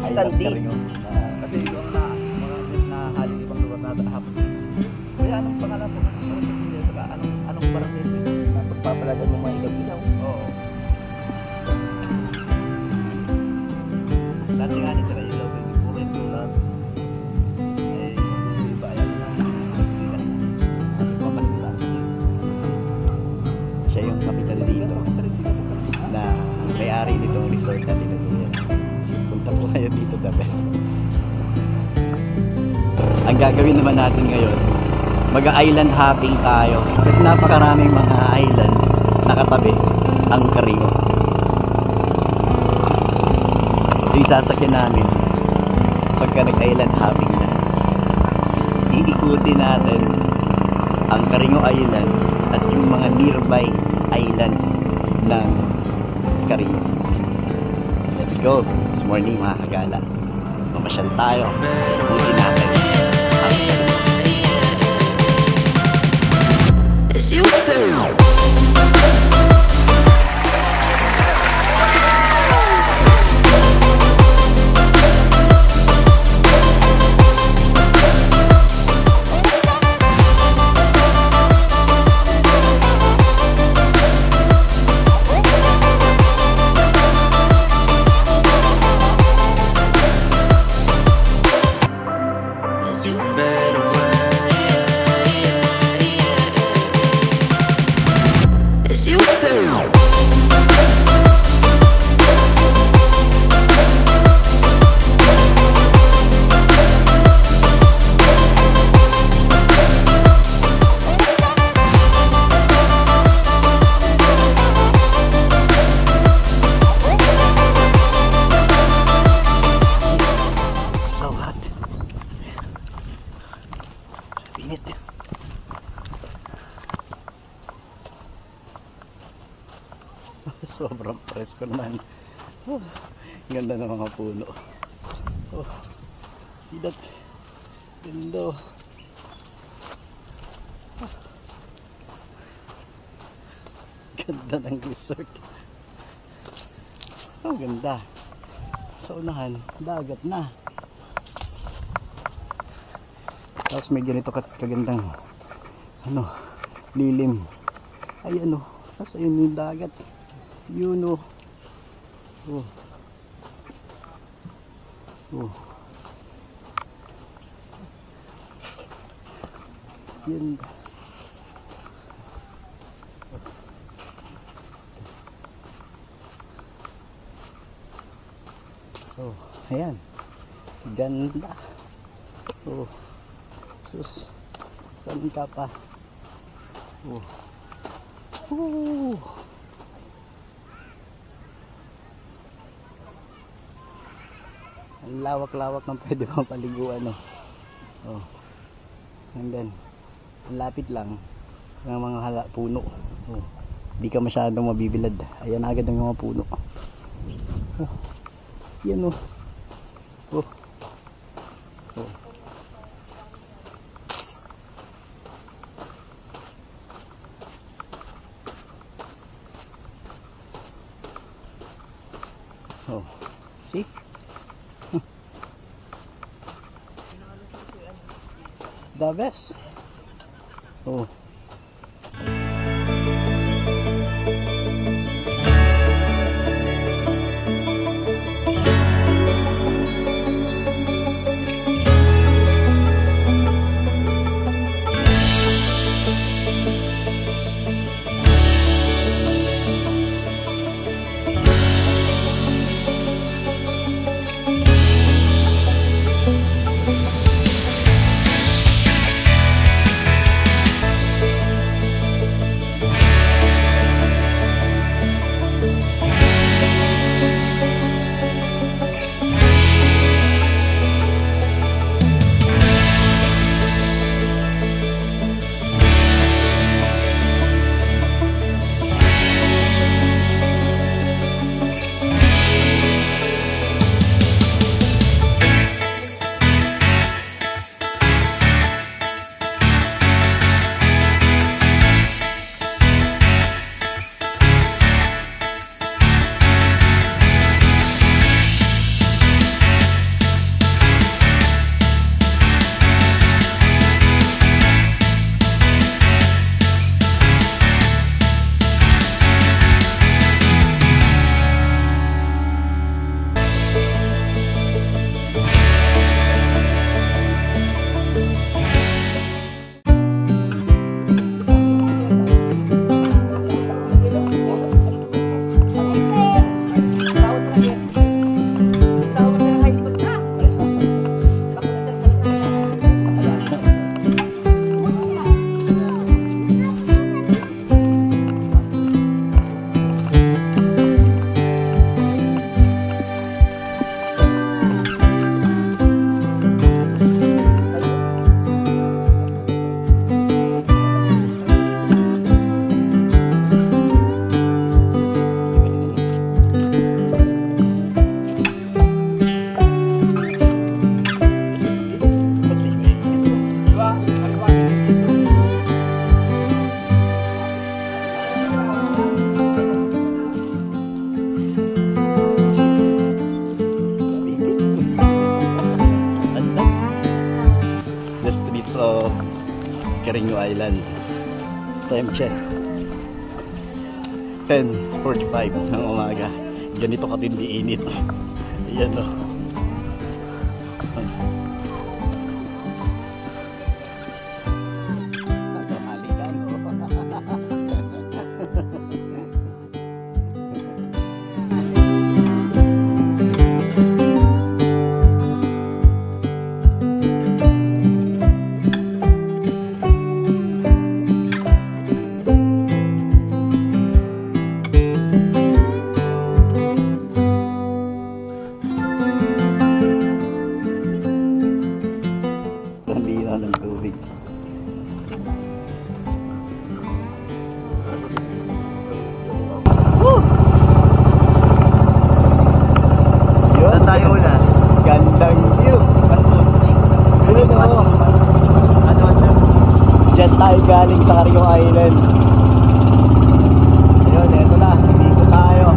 Standing. Kasi yung mga nahalin ibang lugar natin hapon. Kaya anong pangalan po? Anong barangay? Tapos papalagan mo mga ilaw-ilaw. Oo. Dati nga ni sila ilaw, puro yung solar. Eh, iba yan na. Kasi pabalik lang. Siya yung kapital dito na may-ari nitong resort na tinutuyan. Punta po kayo dito, the best. Ang gagawin naman natin ngayon, mag-island hopping tayo kasi napakaraming mga islands nakatabi ang Carino. Ito yung sasakyan namin pagka nag-island hopping na. Iikutin natin ang Carino Island at yung mga nearby islands ng Carino. Let's go! This morning mga kagala, mamasyal tayo, ikutin natin ang Carino. You fade away. Sobrang presko naman. Ganda ng mga puno. Oh, see that? Ganda. Ganda ng resort. Ang ganda. Sa unahan, dagat na. Tapos may ganito kagandang lilim. Ay tapos ayun yung dagat. Yun oh. Yun. Oh, ayan. Ganda. Oh. Sus. Saan ka pa? Oh. Ang lawak-lawak ng pwede kong paliguan oh. And then lapit lang ng mga puno. Oh. Di ka masyadong mabibilad. Ayan agad ang mga puno. Oh. Yan oh. Oh. Oh. Oh. See? The best. Oh. Carreño Island. Time check. 10:45 ng umaga. Ganito katindi init. Ayan o. Hindi na ng tubig. Yun, Saan tayo una? gandang view. Yun o. Diyan tayo galing sa Carreño Island. Ayun, eto na. Dito tayo.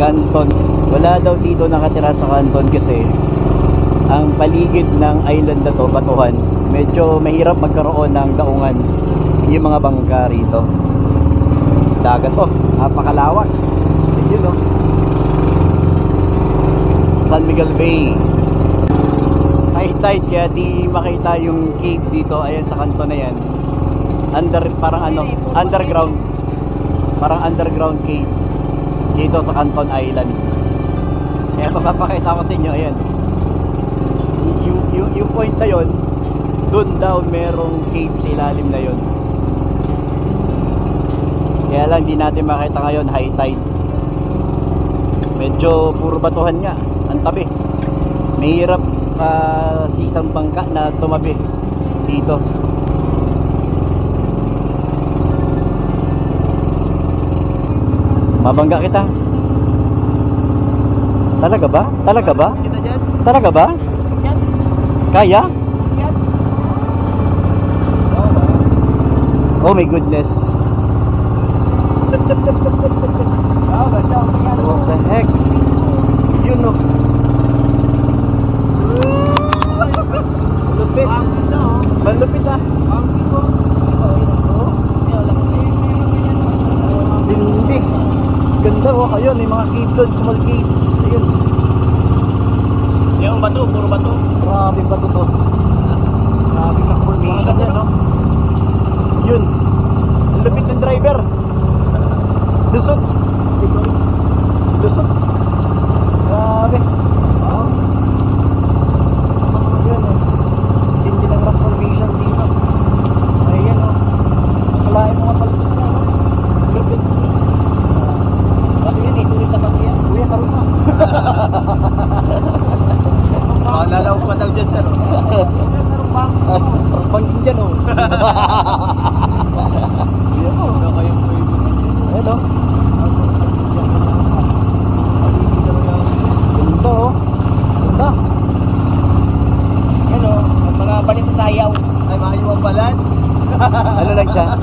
Canton. Wala daw dito nakatira sa Canton kasi ang paligid ng island na to, batuhan, medyo mahirap magkaroon ng daungan yung mga bangka rito. Dagat to, napakalawak. Yun o, San Miguel Bay. High tide kaya di makita yung cave dito. Ayan sa kanto na yan, parang underground, parang underground cave dito sa Canton Island. Kaya papakita ko sa inyo. Ayan, yung point na yon, doon daw merong cave sa ilalim na yon. Kaya lang di natin makita ngayon, high tide. Medyo puro batuhan nga ang tabi. Mahirap si isang bangka na tumabi dito. Mabangga kita. Talaga ba? Talaga ba? Kita dyan? Talaga ba? Yan. Kaya? Yan. Oh my goodness. What the heck? You know. Lupit. Malupit ah. Hindi. Ganda oh, ayun, may mga cave doon, small cave. Ayun. Yung bato, puro bato. Grabe ba to? Grabe ka formation yan, no? Yun. Ang lupit ng driver. Lusot. Lusot. Grabe. Oh. Yun eh. Hindi lang rock formation dito. Ayan oh. Kalahin mga palusot na. Lupit. Yan eh, tulit na bato yan. Kuya, sarap na. Lalaw pa daw dyan, sir. Pangkin dyan oh. Ayan oh. Ayan oh. Ganda oh. Ganda. Yan o, mga balit na tayaw. Ay, mga balat. Ano lang siya?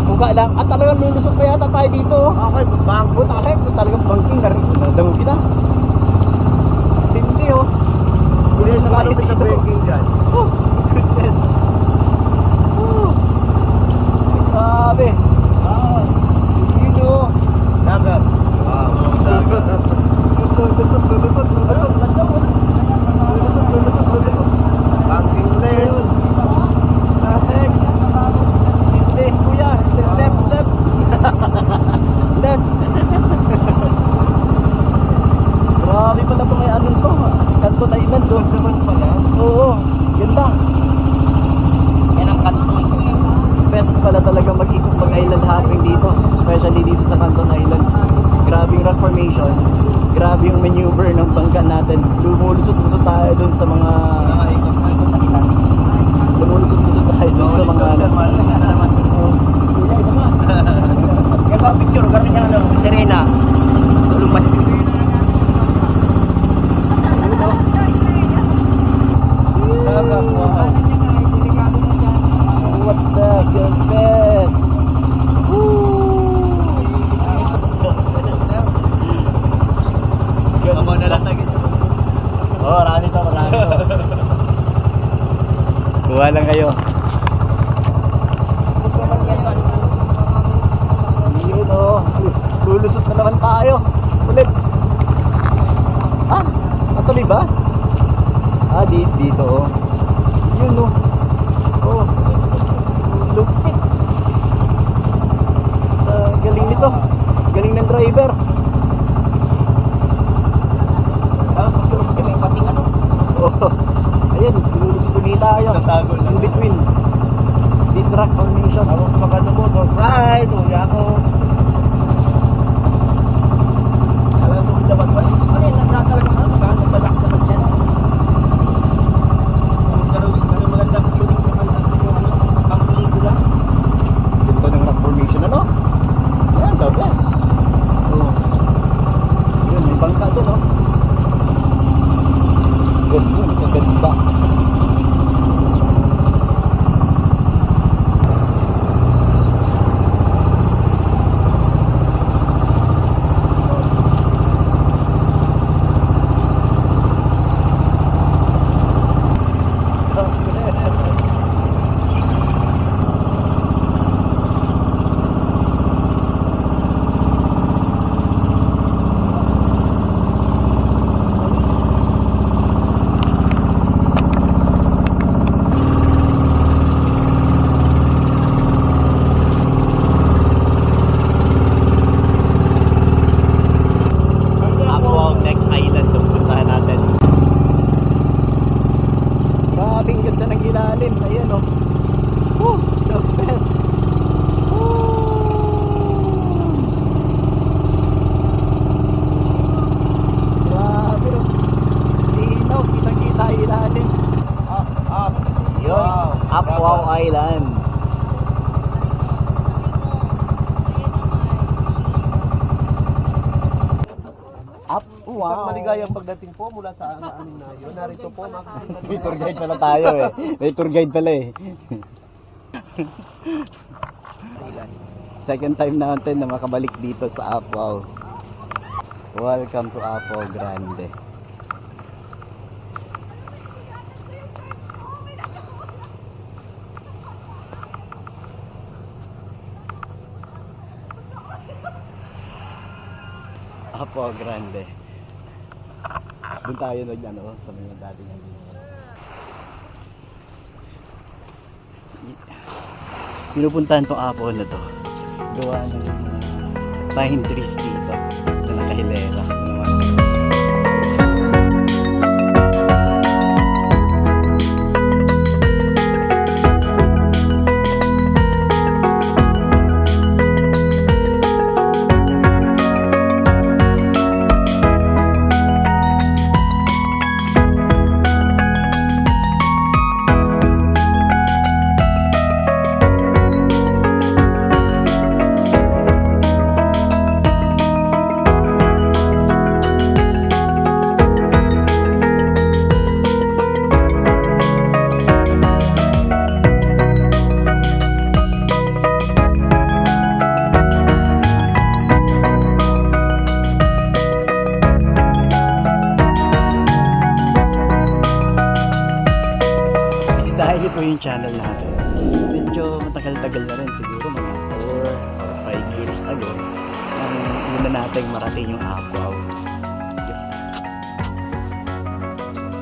Buka lang. At talagang lulusot pa yata tayo dito oh. Okay, bangko. Takek, talagang bangking. Dango kita. Tindi oh. Hindi sa kalupit na breaking dyan. Oh, goodness. Oh. Grabe. Yun oh. Dagat. Wow, dagat. Lulusot. Bangking na yun. Takek. Hindi, kuya. Left. island hopping dito, especially dito sa Canton Island. Grabe yung rock formation, grabe yung maneuver ng bangka natin. Lumulusot-lusot tayo dun sa mga Kaya ba picture, gano'n niya ano, Serena. Lumpas. Wow. What the goodness. Tama na lang tayo sa mundo. Oh, marami to. Kuha lang kayo. Yun oh. Lulusot na naman tayo. Ulit. Ah, natuloy ba? Ah, dito oh. Yun oh. Oh. Lupit. Galing nito. Galing ng driver. Tapos magsurot ka, may pating ano. Oh. Ayan, lulusot ulit tayo. Tatago lang. In between. This rock formation. Tapos magano mo, surprise! Uli ako. Alam mo, dapat ba? Ano yun, nagkakalaga mo na, magkakalaga yan. Ganun magandang shooting sa kantas na yung ano, ang pelikula. Ito ng rock formation, ano? Yan, the best. Oh. Yun, may bangka doon, oh. Ganda, nakaganda. Island. Up, wow. Isang maligayang pagdating po mula sa amin na yun. Narito po, makikita May tour guide pala tayo eh. May tour guide pala eh. Second time natin na makabalik dito sa Apao. Welcome to Apao Grande. Apao Grande. Doon tayo nag-ano sa mga dati ng pinupuntahan tong Apao na to. Gawa ng pine trees dito na nakahilera. Dahil po yung channel natin. Medyo matagal-tagal na rin, siguro mga 4 or 5 years ago nang una nating marating yung Apao.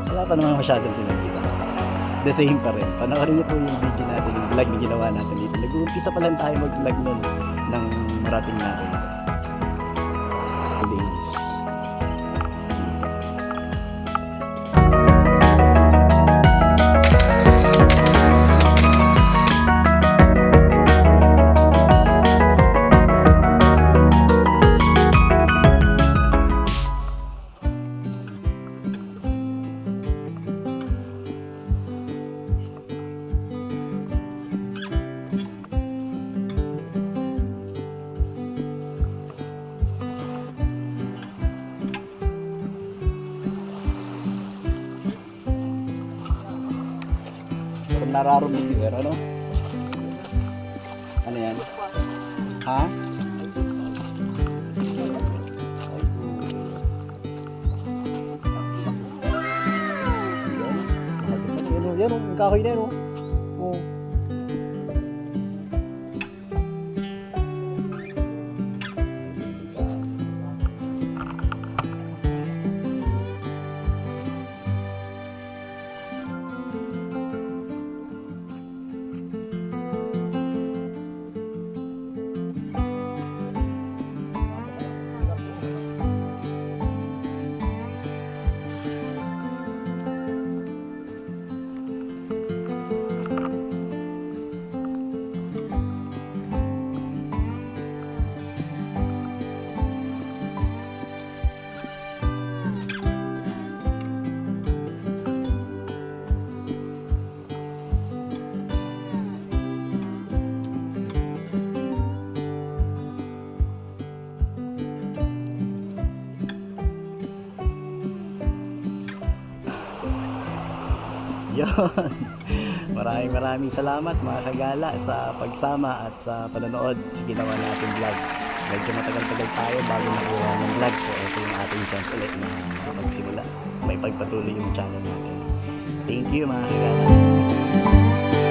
Wala pa naman masyadong pinagkita. The same pa rin. Panoorin niyo po yung video natin, yung vlog na ginawa natin dito. Nag-uumpisa pa lang tayo mag-vlog nun nang marating natin ito. Ladies. nararumig ni sir, ano? Ano yan? Ha? Yan o, ang kahoy na yan o. Oh. Yun. Maraming salamat mga kagala sa pagsama at sa panonood sa ginawa natin vlog. Medyo matagal-tagal tayo bago nakuha ng vlog. So ito yung ating chance ulit na magsimula. May pagpatuloy yung channel natin. Thank you mga kagala.